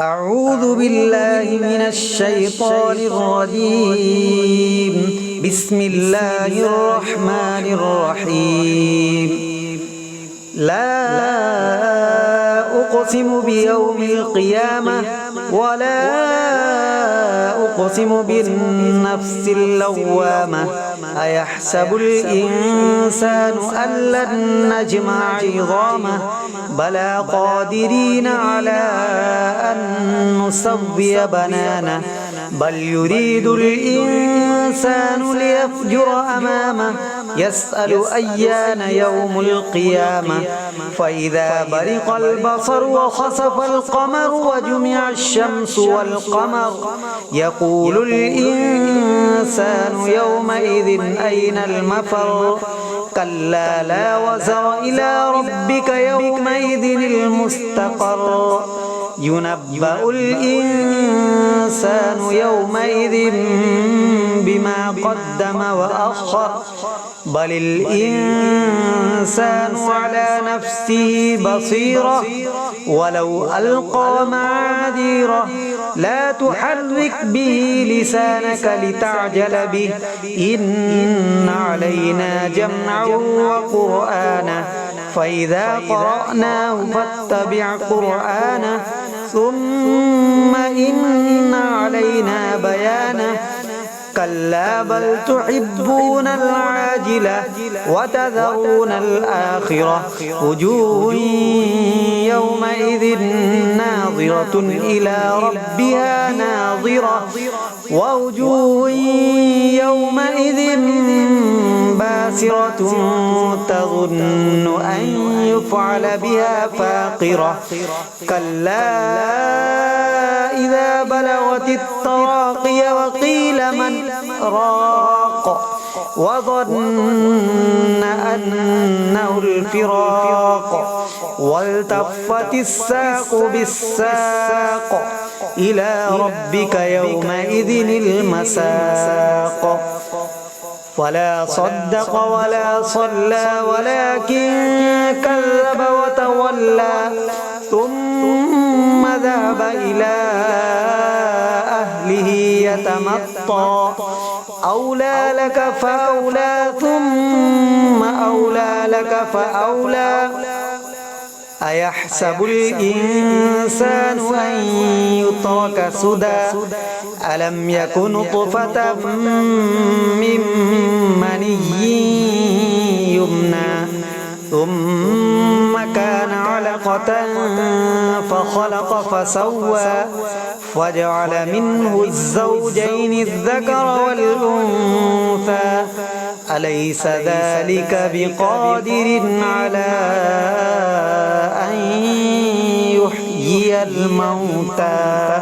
أعوذ بالله من الشيطان الرجيم. بسم الله الرحمن الرحيم. لا أقسم بيوم القيامة ولا أقسم بالنفس اللوامة. أيحسب الإنسان أن لن نجمع عظامه بلى قادرين على أن نسوي بنانه بل يريد الإنسان ليفجر أمامه يسأل أيان يوم القيامة فإذا برق البصر وخسف القمر وجمع الشمس والقمر يقول الإنسان يومئذ أين المفر كلا لا وزر إلى ربك يومئذ المستقر ينبأ الإنسان يومئذ بما قدم وأخر بل الإنسان على نفسه بصيرة ولو ألقى معاذيره لا تحرك به لسانك لتعجل به إن علينا جمعه وقرآنه فإذا قرأناه فاتبع قرآنه ثم إن علينا بيانه كلا بل تحبون العاجلة وتذرون الآخرة وجوه يومئذ ناظرة إلى ربها ناظرة ووجوه يومئذ باسرة تظن أن يفعل بها فاقرة كلا إذا بلغت التراقي وقيل من راق وظن أنه الفراق والتفت الساق بالساق إلى ربك يومئذ المساق ولا صدق ولا صلى ولكن كذب وتولى ثم ذهب إلى أهله يتمطى أولى لك فأولى ثم أولى لك فأولى أيحسب الإنسان أن يترك سدى ألم يك نطفة من مني يمنى ثم كان علقة فخلق فسوى وجعل منه الزوجين الذكر والأنثى أليس ذلك بقادر على أن يحيي الموتى